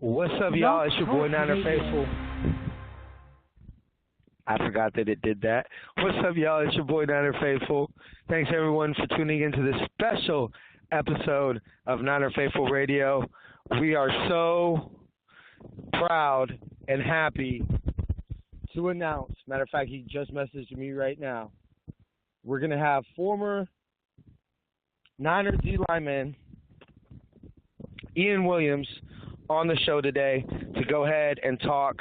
What's up, y'all? It's your boy Niner Faithful. I forgot that it did that. What's up, y'all? It's your boy Niner Faithful. Thanks, everyone, for tuning into this special episode of Niner Faithful Radio. We are so proud and happy to announce, matter of fact, he just messaged me right now, we're going to have former Niners D-Lineman Ian Williams on the show today to go ahead and talk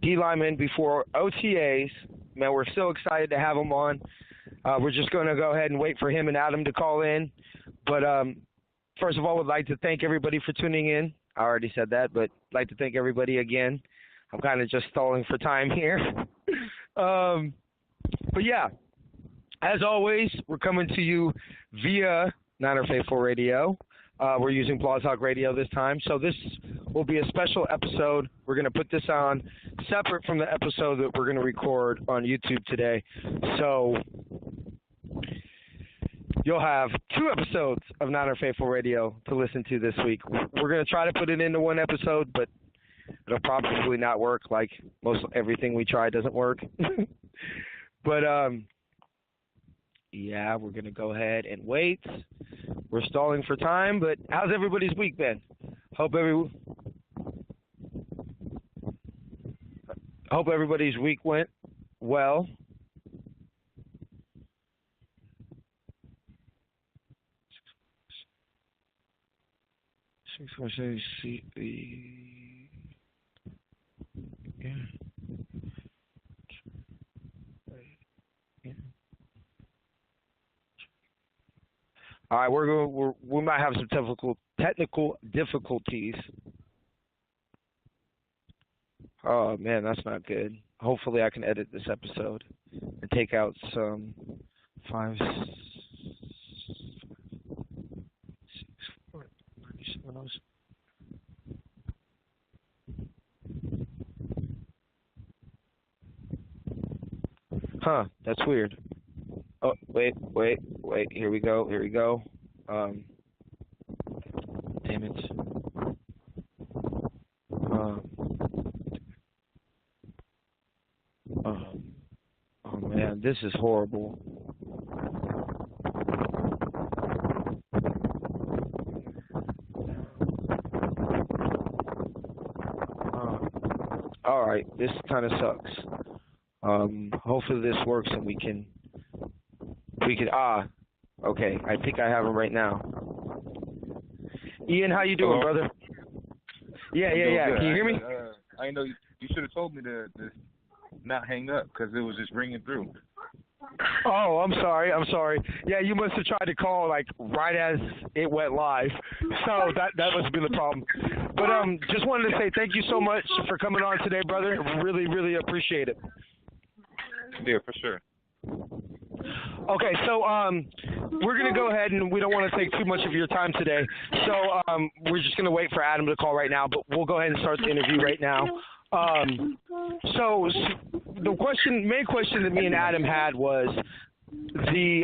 D-Lineman before OTAs. Man, we're so excited to have him on. We're just going to go ahead and wait for him and Adam to call in. But first of all, would like to thank everybody for tuning in. I already said that, but I'd like to thank everybody again. I'm kind of just stalling for time here. But yeah, as always, we're coming to you via Niner Faithful Radio. We're using Blog Talk Radio this time, so this will be a special episode. We're going to put this on separate from the episode that we're going to record on YouTube today. So you'll have 2 episodes of Niner Faithful Radio to listen to this week. We're going to try to put it into one episode, but it'll probably not work. Like most everything we try doesn't work. But yeah, we're going to go ahead and wait. We're stalling for time, but how's everybody's week been? Hope everybody's week went well. All right, we might have some technical difficulties. Oh man, that's not good. Hopefully, I can edit this episode and take out some 5, 6, 4, 97. Huh? That's weird. Oh, wait. Here we go. Damn it. Oh man, this is horrible. All right, this kind of sucks. Hopefully this works and we can. Okay, I think I have him right now. Ian, how you doing, brother? Yeah. Good. Can you hear me? I know you should have told me to not hang up because it was just ringing through. Oh, I'm sorry. Yeah, you must have tried to call like right as it went live. So that must have been the problem. But just wanted to say thank you so much for coming on today, brother. Really, really appreciate it. Yeah, for sure. Okay, so we're going to go ahead, and we don't want to take too much of your time today. So we're just going to wait for Adam to call right now, but we'll go ahead and start the interview right now. So the main question that me and Adam had was the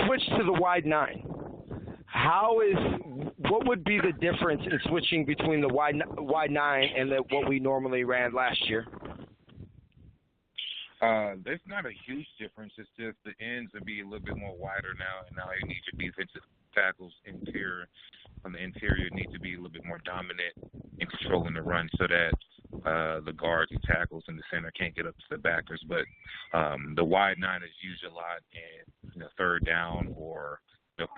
switch to the wide 9. What would be the difference in switching between the wide 9 and what we normally ran last year? There's not a huge difference. It's just the ends will be a little bit more wider now, and now you need your defensive tackles on the interior need to be a little bit more dominant in controlling the run so that the guards and tackles in the center can't get up to the backers. But the wide 9 is used a lot in third down or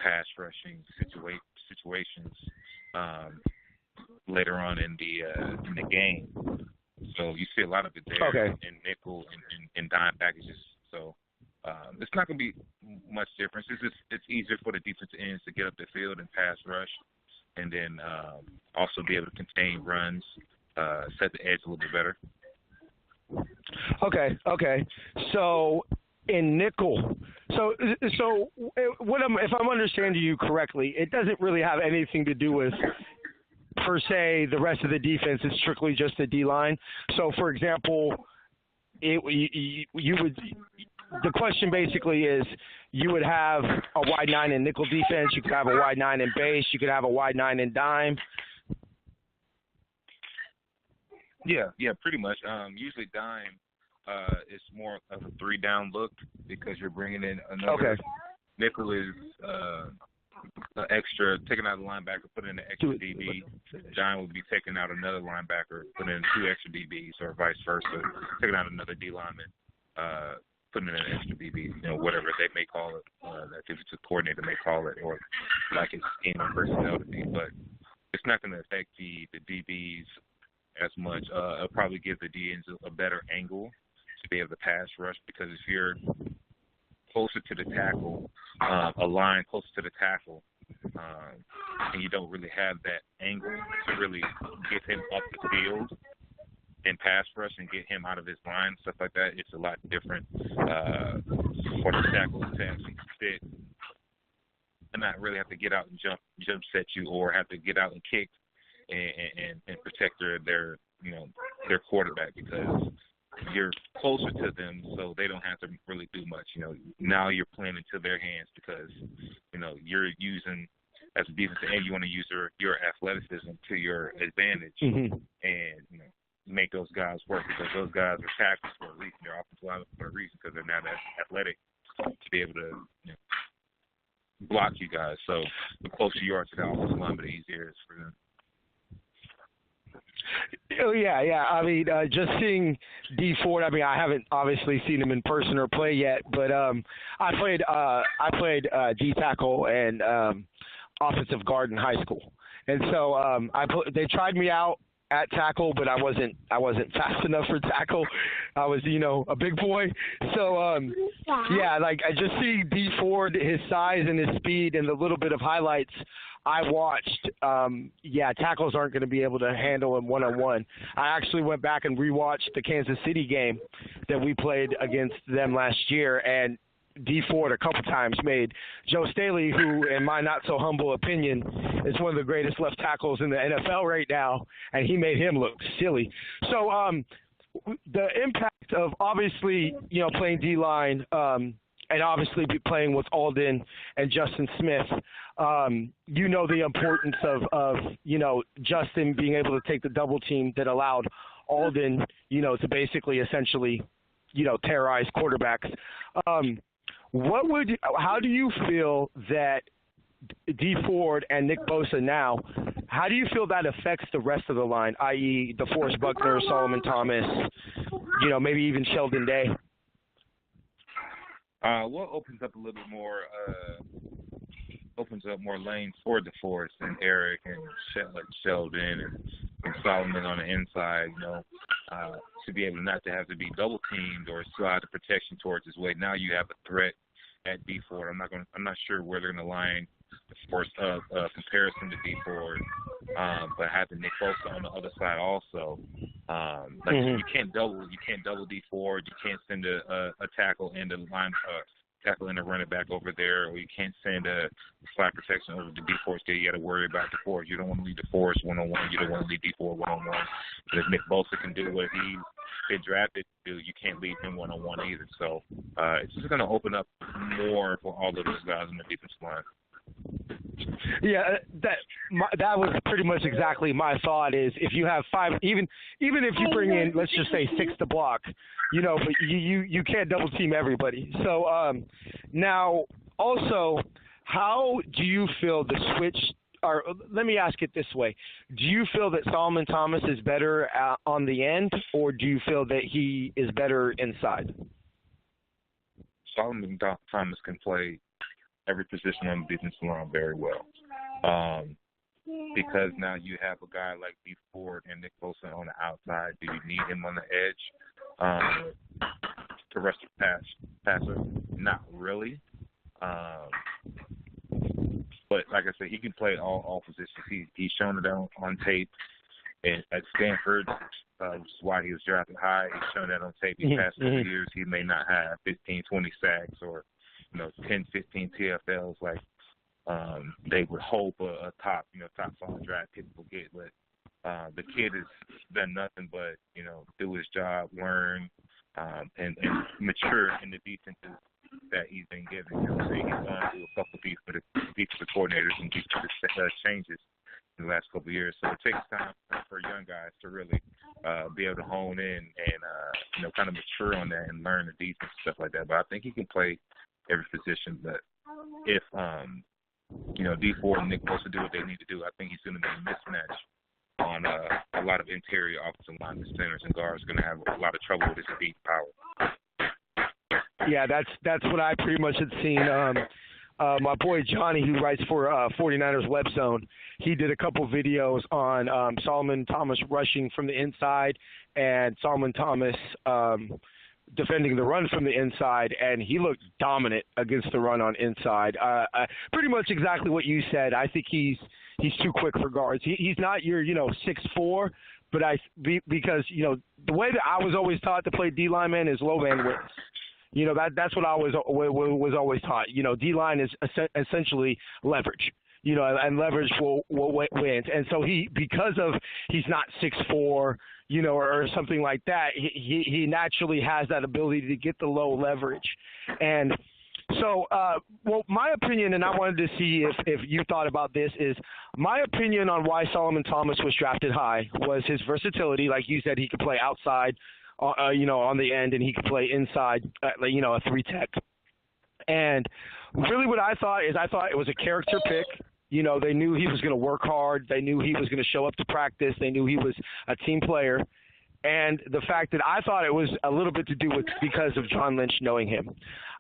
pass rushing situations later on in the game. So you see a lot of it there in nickel and dime packages. So it's not going to be much difference. It's easier for the defensive ends to get up the field and pass rush, and then also be able to contain runs, set the edge a little bit better. Okay. So in nickel, so if I'm understanding you correctly, it doesn't really have anything to do with per se the rest of the defense. Is strictly just the D-line. So, for example, you would the question basically is, you would have a wide 9 in nickel defense. You could have a wide 9 in base. You could have a wide 9 in dime. Yeah, pretty much. Usually dime is more of a 3-down look because you're bringing in another. Okay. Nickel is an extra, taking out a linebacker, putting in an extra DB. Dime would be taking out another linebacker, putting in 2 extra DBs, or vice versa. Taking out another D-lineman, putting in an extra DB, whatever they may call it, that defensive coordinator may call it, or like his scheme of personnel to be. But it's not going to affect the DBs as much. It'll probably give the DNs a better angle to be able to pass rush, because if you're closer to the tackle, a line closer to the tackle, and you don't really have that angle to really get him up the field and pass rush and get him out of his line, stuff like that, it's a lot different for the tackle to actually sit and not really have to get out and jump set you, or have to get out and kick and protect their quarterback, because you're closer to them, so they don't have to really do much. Now you're playing into their hands, because you're using, as a defensive end, you want to use your athleticism to your advantage, and make those guys work, because those guys are tackles for a reason. They're offensive linemen for a reason, because they're not as athletic to be able to block you guys. So the closer you are to the offensive lineman, the easier it is for them. Oh yeah. I mean, just seeing D Ford. I mean, I haven't obviously seen him in person or play yet, but I played D tackle and offensive guard in high school, and so they tried me out at tackle, but I wasn't fast enough for tackle. I was a big boy, so yeah. Like, I just see D Ford, his size and his speed, and the little bit of highlights I watched, tackles aren't going to be able to handle him one-on-one. I actually went back and rewatched the Kansas City game that we played against them last year, and D Ford a couple times made Joe Staley, who, in my not-so-humble opinion, is one of the greatest left tackles in the NFL right now, and he made him look silly. So the impact of obviously, playing D-line, and obviously be playing with Alden and Justin Smith, the importance of Justin being able to take the double team that allowed Alden, to basically essentially, terrorize quarterbacks. How do you feel that D Ford and Nick Bosa now, how do you feel that affects the rest of the line, i.e. DeForest Buckner, Solomon Thomas, maybe even Sheldon Day? What opens up a little bit more, opens up more lanes for DeForest and Eric and Sheldon and Solomon on the inside, to be able not to have to be double teamed or slide the protection towards his way. Now you have a threat at D Ford. I'm not sure where they're going to line DeForest comparison to D Ford, but having Nick Bosa on the other side also. You can't double D Ford. You can't send a tackle and a tackle and a running back over there, or you can't send a slide protection over to D Ford. You got to worry about DeForest. You don't want to lead DeForest one-on-one. You don't want to lead D Ford one-on-one. But if Nick Bosa can do what he's been drafted to do, you can't lead him one-on-one either. So it's just going to open up more for all of those guys in the defensive line. Yeah, that was pretty much exactly my thought. Is if you have 5, even if you bring in, let's just say 6 to block, but you can't double team everybody. So now also, how do you feel the switch? Or let me ask it this way: do you feel that Solomon Thomas is better on the end, or do you feel that he is better inside? Solomon Thomas can play every position on the defensive line very well. Because now you have a guy like D Ford and Nick Bosa on the outside. Do you need him on the edge to rush the passer? Not really. But like I said, he can play all positions. He's shown it on tape at Stanford, which is why he was drafted high. He's shown that on tape. These past 2 years, he may not have 15, 20 sacks or 10, 15 TFLs like they would hope a top 5 draft pick will get. But the kid has done nothing but, do his job, learn, and mature in the defenses that he's been given. You know, he's gone through a couple of defensive coordinators and defensive changes in the last couple of years. So it takes time for young guys to really be able to hone in and kind of mature on that and learn the defense and stuff like that. But I think he can play every position. But if D4 and Nick Bosa do what they need to do, I think he's going to be a mismatch on a lot of interior offensive linemen, centers, and guards. Going to have a lot of trouble with his speed power. Yeah, that's what I pretty much had seen. My boy Johnny, who writes for 49ers Web Zone, he did a couple videos on Solomon Thomas rushing from the inside and Solomon Thomas defending the run from the inside, and he looked dominant against the run on inside. Pretty much exactly what you said. I think he's too quick for guards. He's not your 6'4", but because the way that I was always taught to play D-lineman is low bandwidth. That's what I was always taught. D-line is essentially leverage. And leverage will wins. And so because he's not 6'4", or something like that, he naturally has that ability to get the low leverage. And so, my opinion, and I wanted to see if you thought about this, is my opinion on why Solomon Thomas was drafted high was his versatility. Like you said, he could play outside, on the end, and he could play inside, a 3-tech. And really what I thought it was a character pick. They knew he was going to work hard. They knew he was going to show up to practice. They knew he was a team player. And the fact that I thought it was a little bit to do with because of John Lynch knowing him.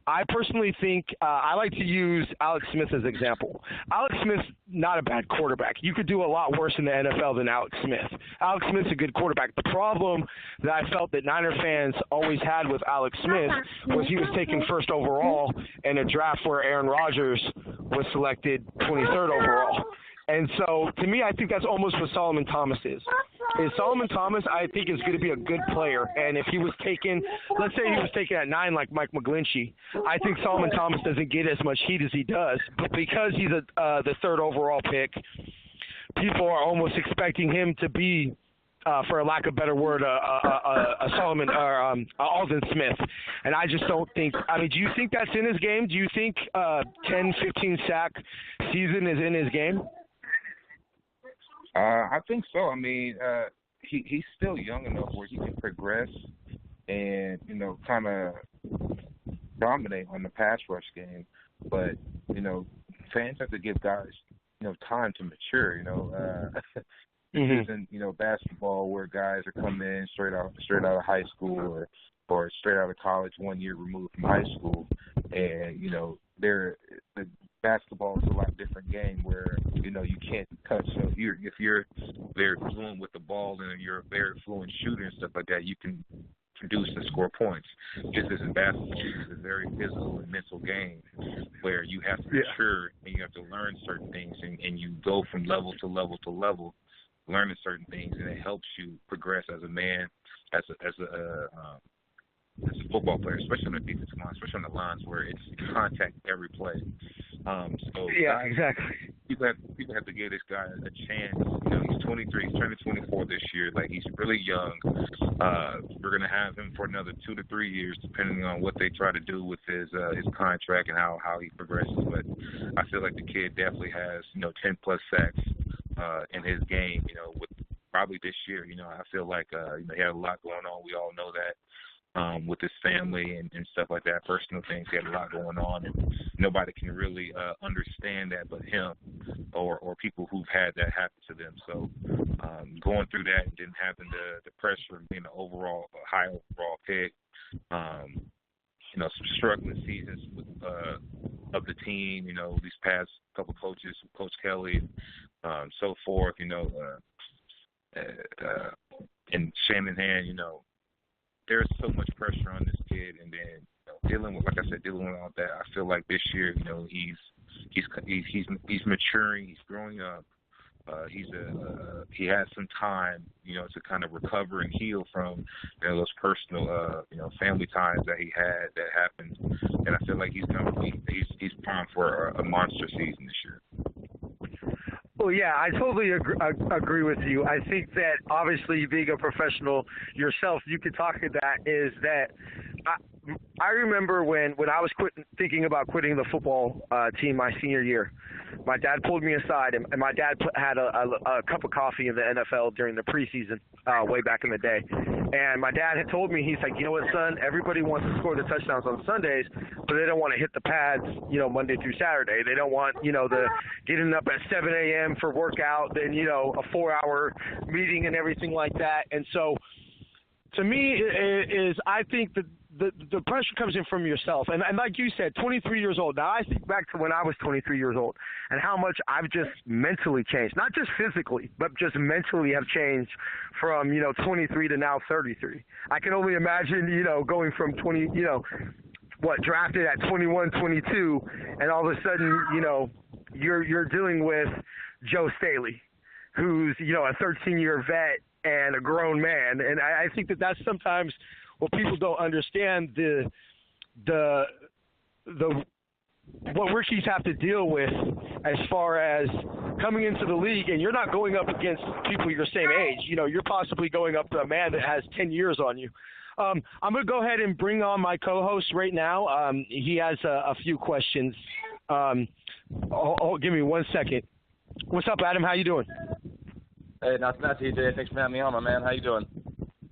I personally think I like to use Alex Smith as an example. Alex Smith's not a bad quarterback. You could do a lot worse in the NFL than Alex Smith. Alex Smith's a good quarterback. The problem that I felt that Niner fans always had with Alex Smith was he was taken first overall in a draft where Aaron Rodgers was selected 23rd overall. And so, to me, I think that's almost what Solomon Thomas is. Solomon Thomas, I think, is going to be a good player. And if he was taken, let's say he was taken at 9 like Mike McGlinchey, I think Solomon Thomas doesn't get as much heat as he does. But because he's the third overall pick, people are almost expecting him to be, for a lack of a better word, a Solomon or Alden Smith. And I just don't think – do you think that's in his game? Do you think 10, 15 sack season is in his game? I think so. He's still young enough where he can progress and, kind of dominate on the pass rush game. But, fans have to give guys, time to mature, This isn't, basketball where guys are coming in straight out of high school or straight out of college 1 year removed from high school. And, the basketball is a lot different game where, you can't touch. So if you're very fluent with the ball and you're a very fluent shooter and stuff like that, you can produce and score points. Just as in basketball, it's a very physical and mental game where you have to mature and you have to learn certain things and you go from level to level to level, learning certain things, and it helps you progress as a man, as a football player, especially on the defensive line, especially on the lines where it's contact every play. Exactly. People have to give this guy a chance. He's 23. He's turning 24 this year. Like, he's really young. We're gonna have him for another 2 to 3 years, depending on what they try to do with his contract and how he progresses. But I feel like the kid definitely has 10 plus sacks in his game. With probably this year. I feel like he had a lot going on. We all know that. With his family and stuff like that, personal things. He had a lot going on, and nobody can really understand that but him or people who've had that happen to them. So going through that and then having the pressure of being an high overall pick, some struggling seasons of the team, these past couple coaches, Coach Kelly, so forth, and Shanahan, there's so much pressure on this kid, and then dealing with all that. I feel like this year, he's maturing, he's growing up. He has some time, to kind of recover and heal from those personal, family ties that he had that happened, and I feel like he's primed for a monster season this year. Well, yeah, I totally agree with you. I think that obviously being a professional yourself, you could talk to that. Is that I remember when I was thinking about quitting the football team my senior year. My dad pulled me aside, and my dad had a cup of coffee in the NFL during the preseason way back in the day. And my dad had told me, he's like, you know what, son, everybody wants to score the touchdowns on Sundays, but they don't want to hit the pads, Monday through Saturday. They don't want, the getting up at 7 a.m. for workout, then, a 4-hour meeting and everything like that. And so to me is I think that the pressure comes in from yourself. And like you said, 23 years old. Now, I think back to when I was 23 years old and how much I've just mentally changed, not just physically, but just mentally have changed from, 23 to now 33. I can only imagine, going from 20, drafted at 21, 22, and all of a sudden, you're dealing with Joe Staley, who's, a 13-year vet and a grown man. And I think that that's sometimes – well, people don't understand the what rookies have to deal with as far as coming into the league, and you're not going up against people your same age. You're possibly going up to a man that has 10 years on you. I'm going to go ahead and bring on my co-host right now. He has a few questions. Give me 1 second. What's up, Adam? How you doing? Hey, not TJ. Thanks for having me on, my man. How you doing?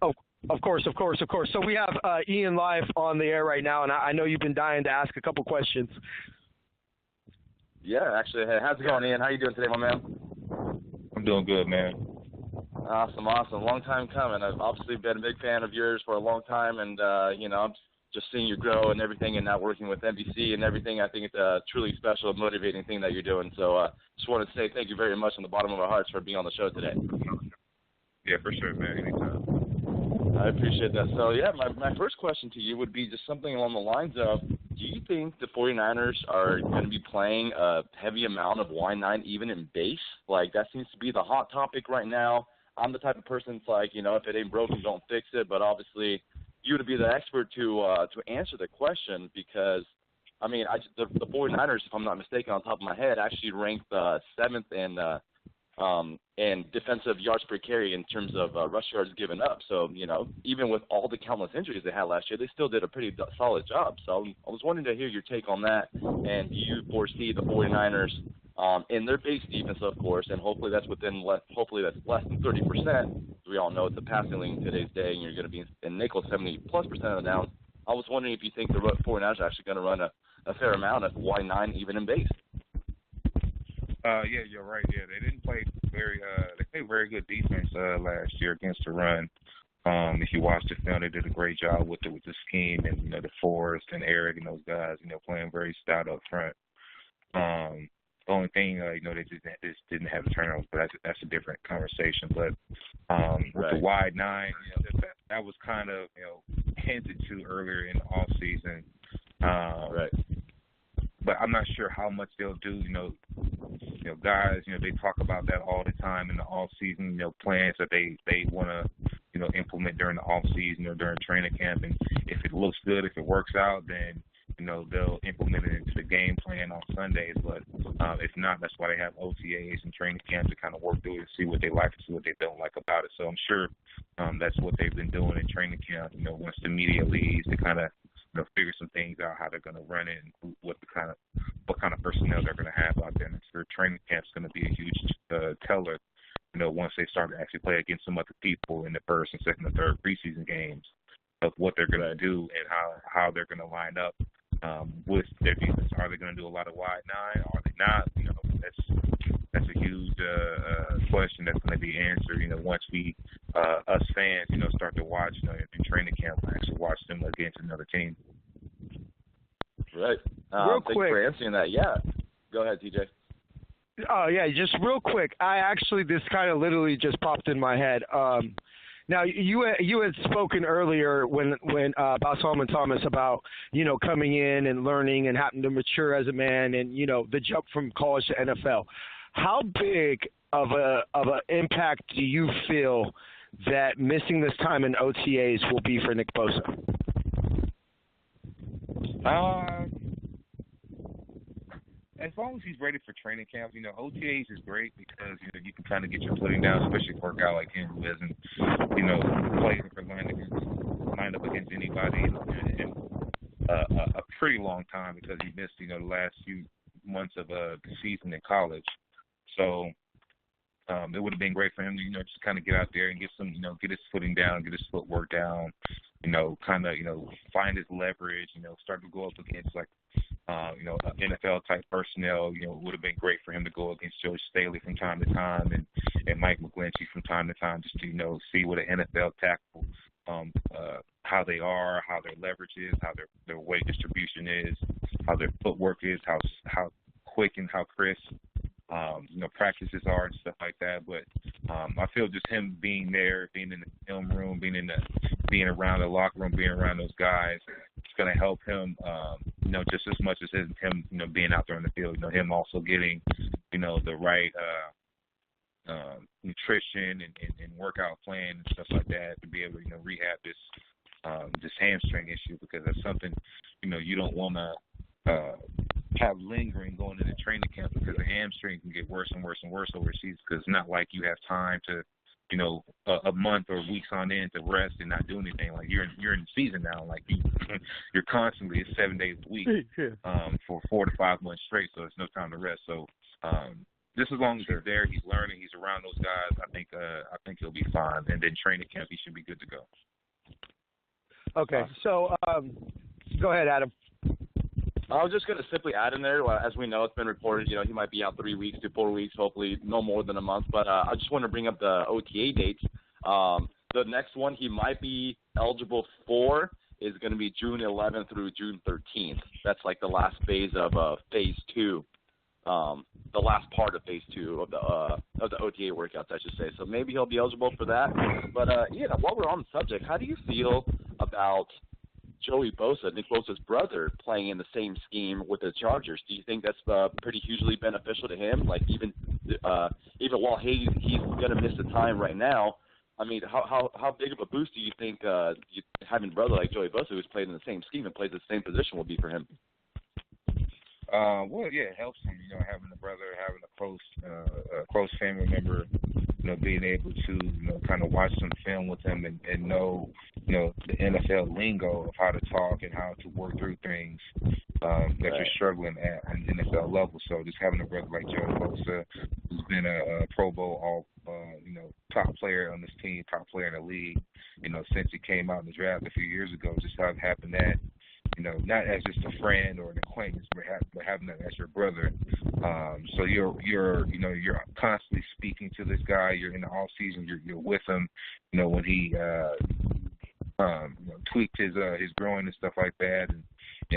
Oh, of course. So we have Ian live on the air right now, and I know you've been dying to ask a couple questions. Yeah, actually. Hey, how's it going, Ian? How you doing today, my man? I'm doing good, man. Awesome. Long time coming. I've obviously been a big fan of yours for a long time, and, I'm just seeing you grow and everything and now working with NBC and everything. I think it's a truly special and motivating thing that you're doing. So just wanted to say thank you very much from the bottom of our hearts for being on the show today. Yeah, for sure, man. Anytime. I appreciate that. So, yeah, my first question to you would be just something along the lines of, do you think the 49ers are going to be playing a heavy amount of Y9 even in base? Like, that seems to be the hot topic right now. I'm the type of person that's like, if it ain't broken, don't fix it. But obviously, you would be the expert to answer the question because, the 49ers, if I'm not mistaken, on top of my head, actually ranked 7th in defensive yards per carry in terms of rush yards given up. So, even with all the countless injuries they had last year, they still did a pretty solid job. So I was wanting to hear your take on that. And do you foresee the 49ers in their base defense, of course, and hopefully that's less than 30%. We all know it's a passing league in today's day, and you're going to be in nickel 70+% of the downs. I was wondering if you think the 49ers are actually going to run a fair amount of Y9 even in base. Yeah, you're right. Yeah, they didn't play they played very good defense last year against the run. If you watch the film, they did a great job with the scheme and the Forrest and Eric and those guys, playing very stout up front. The only thing, they just didn't have the turnovers, but that's a different conversation. But with the wide nine, that was kind of hinted to earlier in the off season. Right. But I'm not sure how much they'll do. Guys, they talk about that all the time in the off season. Plans that they want to implement during the off season or during training camp, and if it looks good, if it works out, then they'll implement it into the game plan on Sundays. But if not, that's why they have OTAs and training camps to kind of work through it and see what they like and see what they don't like about it. So I'm sure that's what they've been doing in training camp. Once the media leaves, they kind of figure some things out, how they're going to run it and what kind of personnel they're going to have out there. And their training camp's going to be a huge teller. Once they start to actually play against some other people in the first and second and third preseason games, of what they're going to do and how they're going to line up with their defense. Are they going to do a lot of wide nine? Are they not? That's a huge question that's going to be answered. Once we us fans, start to watch in training camp, actually watch them against another team. Right. Real thanks quick for answering that. Yeah. Go ahead, TJ. Oh yeah, just real quick. This kind of literally just popped in my head. Now, you had spoken earlier when about Solomon Thomas about, coming in and learning and having to mature as a man and, the jump from college to NFL. How big of an impact do you feel that missing this time in OTAs will be for Nick Bosa? as long as he's ready for training camp, OTAs is great because you can kind of get your footing down, especially for a guy like him who hasn't played or lined up against anybody in a pretty long time because he missed the last few months of the season in college. So it would have been great for him to just kind of get out there and get some get his footing down, get his footwork down, kind of find his leverage, start to go up against like NFL type personnel. It would have been great for him to go against Joe Staley from time to time and Mike McGlinchey from time to time, just to see what an NFL tackle, how they are, how their leverage is, how their weight distribution is, how their footwork is, how quick and how crisp practices are and stuff like that. But I feel just him being there, being in the film room, being around the locker room, being around those guys, it's going to help him, just as much as him, being out there on the field. Him also getting, the right nutrition and workout plan and stuff like that to be able to, rehab this hamstring issue, because that's something, you don't want to have lingering going into training camp, because the hamstring can get worse and worse and worse overseas, because it's not like you have time to, a month or weeks on end to rest and not do anything. Like you're in season now, like you're constantly, it's 7 days a week for 4 to 5 months straight, so it's no time to rest. So just as long as they're there, he's learning, he's around those guys, I think he'll be fine. And then training camp, he should be good to go. Okay, so go ahead, Adam. I was just going to simply add in there, as we know, it's been reported, he might be out 3 weeks to 4 weeks, hopefully no more than a month. But I just want to bring up the OTA dates. The next one he might be eligible for is going to be June 11th through June 13th. That's like the last phase of phase 2, the last part of phase 2 of the OTA workouts, I should say. So maybe he'll be eligible for that. But, while we're on the subject, how do you feel about Joey Bosa, Nick Bosa's brother, playing in the same scheme with the Chargers? Do you think that's pretty hugely beneficial to him? Like even while he's going to miss the time right now, I mean, how big of a boost do you think having a brother like Joey Bosa, who's played in the same scheme and plays the same position, will be for him? Well, yeah, it helps him, having a brother, having a close family member, being able to, kind of watch some film with him and know, the NFL lingo of how to talk and how to work through things that you're struggling at an NFL level. So just having a brother like Joey Bosa, who's been a Pro Bowl top player on this team, top player in the league, since he came out in the draft a few years ago, just having that, not as just a friend or an acquaintance, but having that as your brother. So you're constantly speaking to this guy. You're in the off season. You're with him. When he tweaked his groin and stuff like that, and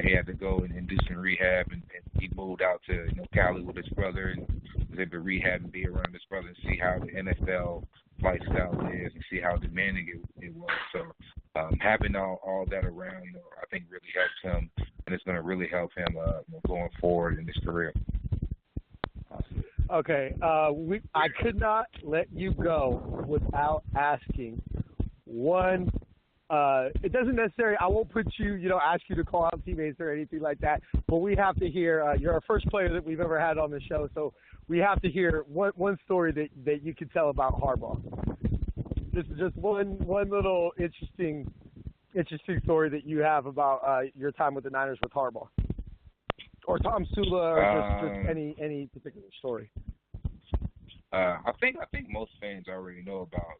he had to go and do some rehab, and he moved out to Cali with his brother and was able to rehab and be around his brother and see how the NFL lifestyle is and see how demanding it was. So having all that around, I think really helps him, and it's going to really help him going forward in his career. Okay, I could not let you go without asking one. It doesn't necessarily, I won't put you, ask you to call out teammates or anything like that, but we have to hear, you're our first player that we've ever had on the show, so we have to hear one story that you can tell about Harbaugh. This is just one little interesting story that you have about your time with the Niners with Harbaugh. Or Tom Sula, or just any particular story. I think most fans already know about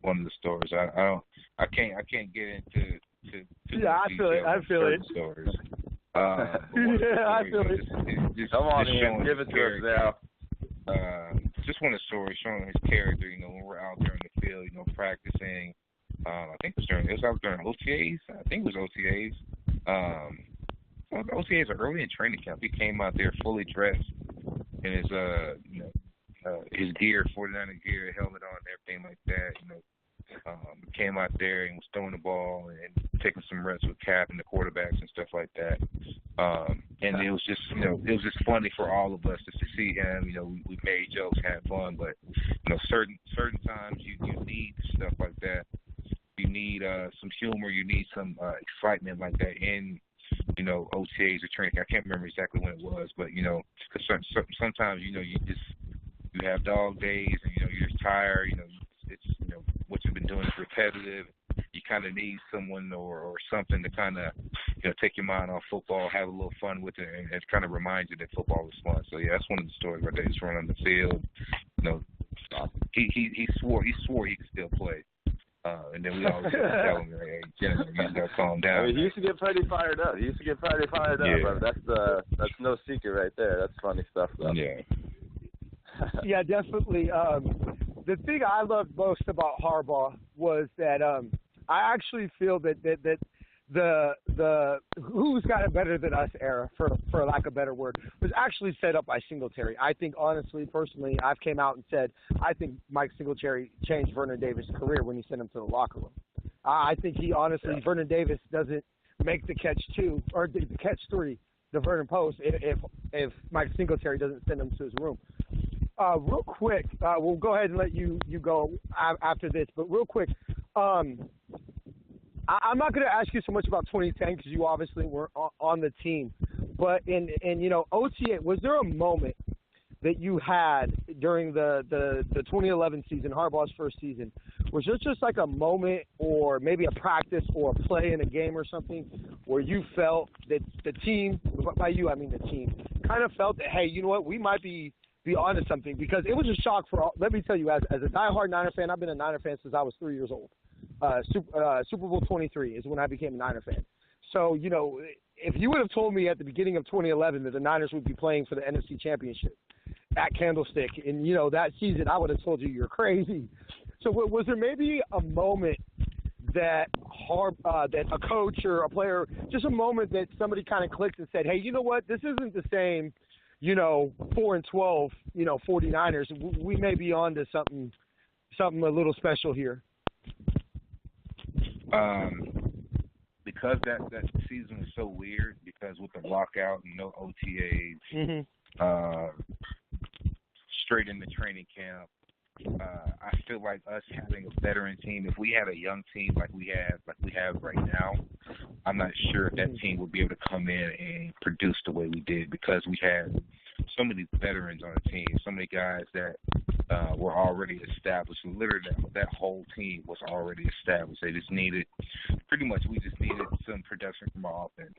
one of the stories. I can't get into I feel it. Stories. Yeah, I feel it. Come on, Ian, give it to us now. Just one story showing his character. When we're out there in the field, practicing. I think it was out during OTAs. I think it was OTAs. The OTAs are early in training camp. He came out there fully dressed in his gear, 49er gear, helmet on, everything like that. Came out there and was throwing the ball and taking some reps with Cap and the quarterbacks and stuff like that. And it was just, it was just funny for all of us just to see him. We made jokes, had fun, but certain times you need stuff like that. You need some humor. You need some excitement like that in OTAs or training. I can't remember exactly when it was, but because sometimes you have dog days and you're just tired. It's what you've been doing is repetitive. You kind of need someone or something to kind of take your mind off football, have a little fun with it, and it kind of reminds you that football is fun. So yeah, that's one of the stories right there. He's running the field. He swore he could still play. And then we always tell him, hey, gentlemen, you got to calm down. I mean, he used to get pretty fired up. Yeah. That's no secret right there. That's funny stuff, though. Yeah. Yeah, definitely. The thing I loved most about Harbaugh was that I actually feel that the who's got it better than us era, for lack of a better word, was actually set up by Singletary. I think, honestly, personally, I've came out and said I think Mike Singletary changed Vernon Davis' career when he sent him to the locker room. I think he honestly, Vernon Davis doesn't make the catch 2 or the catch 3, the Vernon post, if Mike Singletary doesn't send him to his room. Real quick, we'll go ahead and let you go after this, but real quick, I'm not going to ask you so much about 2010 because you obviously were on the team, but in OTA, was there a moment that you had during the 2011 season, Harbaugh's first season? Was there just like a moment or maybe a practice or a play in a game or something where you felt that the team, by you I mean the team, kind of felt that, hey, you know what, we might be onto something? Because it was a shock for all. Let me tell you, as a diehard Niner fan, I've been a Niner fan since I was 3 years old. Super Bowl 23 is when I became a Niner fan. So, if you would have told me at the beginning of 2011 that the Niners would be playing for the NFC Championship at Candlestick in, that season, I would have told you you're crazy. So was there maybe a moment that that a coach or a player, just a moment that somebody kind of clicked and said, hey, you know what, this isn't the same 4-12, 49ers. We may be on to something a little special here. Because that season was so weird, because with the lockout and no OTAs, straight into training camp, I feel like us having a veteran team, if we had a young team like we have right now, I'm not sure if that team would be able to come in and produce the way we did, because we had so many veterans on the team, so many guys that were already established. Literally, that whole team was already established. They just needed, we just needed some production from our offense.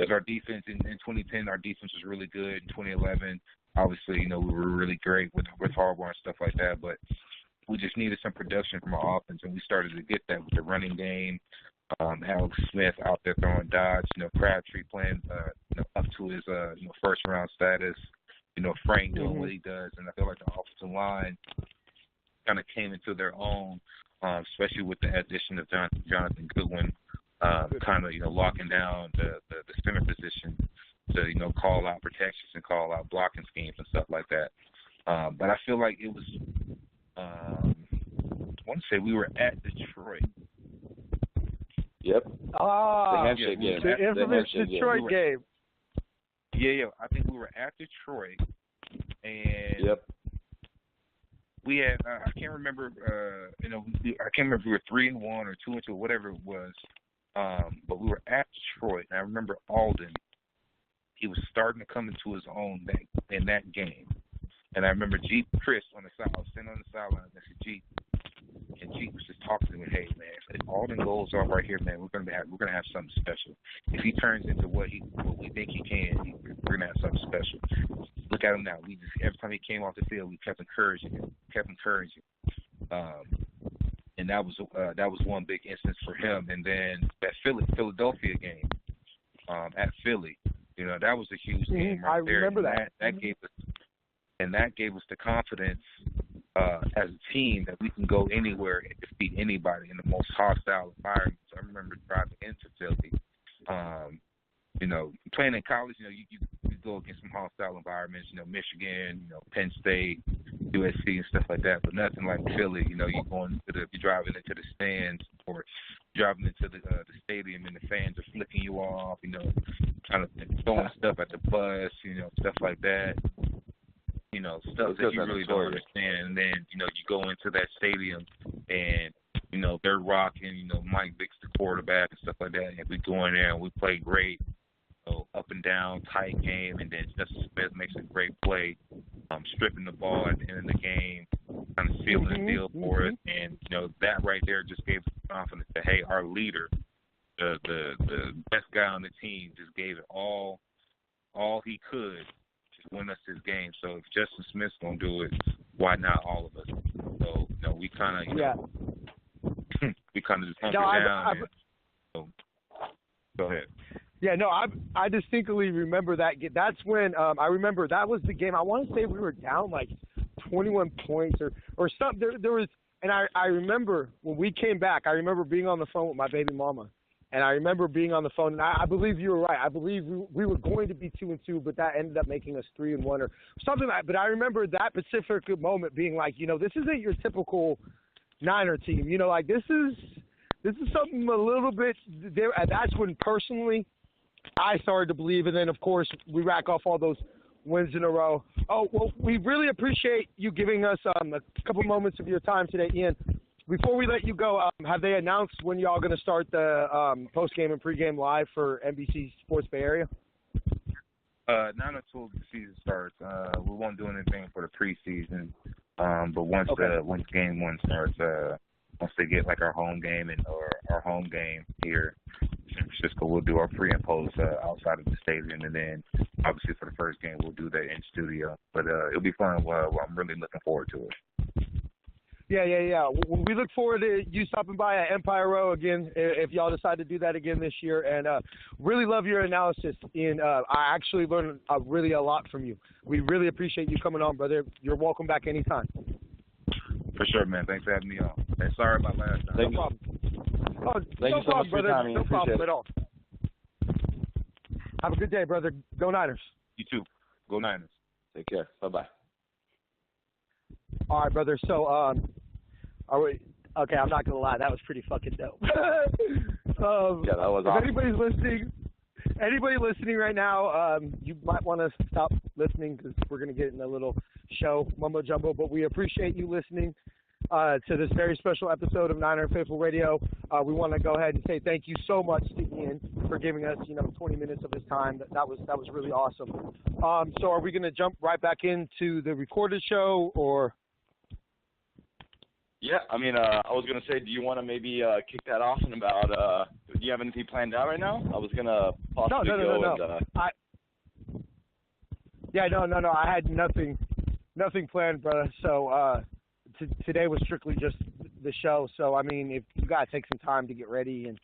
As our defense in 2010, our defense was really good. In 2011, obviously, we were really great with Harbaugh and stuff like that, but we just needed some production from our offense, and we started to get that with the running game. Alex Smith out there throwing dodge, Crabtree playing up to his first round status, Frank doing what he does, and I feel like the offensive line kind of came into their own, especially with the addition of Jonathan Goodwin, kind of locking down the center position to call out protections and call out blocking schemes and stuff like that. But I feel like it was, I want to say we were at Detroit. Yep. The handshake game. The infamous Detroit game. Yeah. I think we were at Detroit, and we had I can't remember. I can't remember if we were 3-1 or 2-2, whatever it was. But we were at Detroit, and I remember Alden. He was starting to come into his own in that game, and I remember Chris on the side. I was sitting on the sideline next to Jeep. And Jeep was just talking to me, hey man, if Alden goes off right here, man, we're gonna have something special. If he turns into what we think he can, we're gonna have something special. Look at him now. Every time he came off the field, we kept encouraging him. And that was one big instance for him. And then that Philadelphia game at Philly, that was a huge game right there. I remember that. That gave us the confidence as a team that we can go anywhere and defeat anybody in the most hostile environments. I remember driving into Philly. Playing in college, you go against some hostile environments, Michigan, Penn State, USC and stuff like that, but nothing like Philly. You're driving into the stands or driving into the stadium and the fans are flicking you off, kind of throwing stuff at the bus, stuff like that. Stuff that you really don't understand. And then, you go into that stadium and, they're rocking, Mike Vick's the quarterback and stuff like that. And we go in there and we play great, up and down, tight game, and then Justice Smith makes a great play, stripping the ball at the end of the game, kind of sealing the deal for us. And, that right there just gave us confidence that, hey, our leader, the best guy on the team, just gave it all he could to win us this game. So if Justin Smith's going to do it, why not all of us? So, we kind of, we kind of just hunkered down. Go ahead. Yeah, no, I distinctly remember that. That's when I remember that was the game. I want to say we were down like 21 points or something. There was, and I remember when we came back, I remember being on the phone with my baby mama. And I remember being on the phone, and I believe you were right. I believe we were going to be 2-2, but that ended up making us 3-1 or something like that. But I remember that specific moment being like, this isn't your typical Niner team. Like this is something a little bit there. And that's when personally I started to believe. And then, of course, we rack off all those wins in a row. Oh, well, we really appreciate you giving us a couple moments of your time today, Ian. Before we let you go, have they announced when y'all going to start the post-game and pre-game live for NBC Sports Bay Area? Not until the season starts. We won't do anything for the preseason. But once game one starts, once they get like our home game or our home game here in San Francisco, we'll do our pre and post outside of the stadium, and then obviously for the first game we'll do that in studio. But it'll be fun. I'm really looking forward to it. Yeah. We look forward to you stopping by at Empire Row again if y'all decide to do that again this year. And really love your analysis. And I actually learned really a lot from you. We really appreciate you coming on, brother. You're welcome back anytime. For sure, man. Thanks for having me on. And sorry about last time. No problem. Thank you so much for your time. No problem at all. Have a good day, brother. Go Niners. You too. Go Niners. Take care. Bye-bye. All right, brother. So, are we okay? I'm not gonna lie, that was pretty fucking dope. Yeah, that was awesome. If anybody listening right now, you might want to stop listening because we're gonna get in a little show mumbo jumbo. But we appreciate you listening to this very special episode of Niner Faithful Radio. We want to go ahead and say thank you so much to Ian for giving us, 20 minutes of his time. That was really awesome. So, are we gonna jump right back into the recorded show or? Yeah, I mean, I was going to say, do you want to maybe kick that off in about, do you have anything planned out right now? I was going to possibly go. No. I had nothing planned, brother. So today was strictly just the show. So, I mean, if you got to take some time to get ready and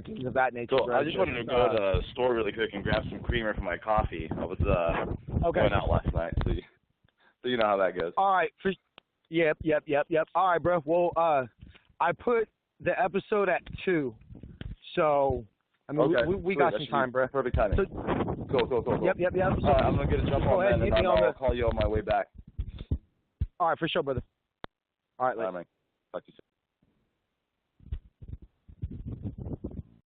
things of that nature. So I just wanted to go to the store really quick and grab some creamer for my coffee. I was going out last night, so you know how that goes. All right. Yep. All right, bro. Well, I put the episode at 2, so I mean we got some time, bro. Perfect timing. So, cool. Yep. So, I'm gonna get a jump on that, and I'll call you on my way back. All right, for sure, brother. All right, man. Talk to you soon.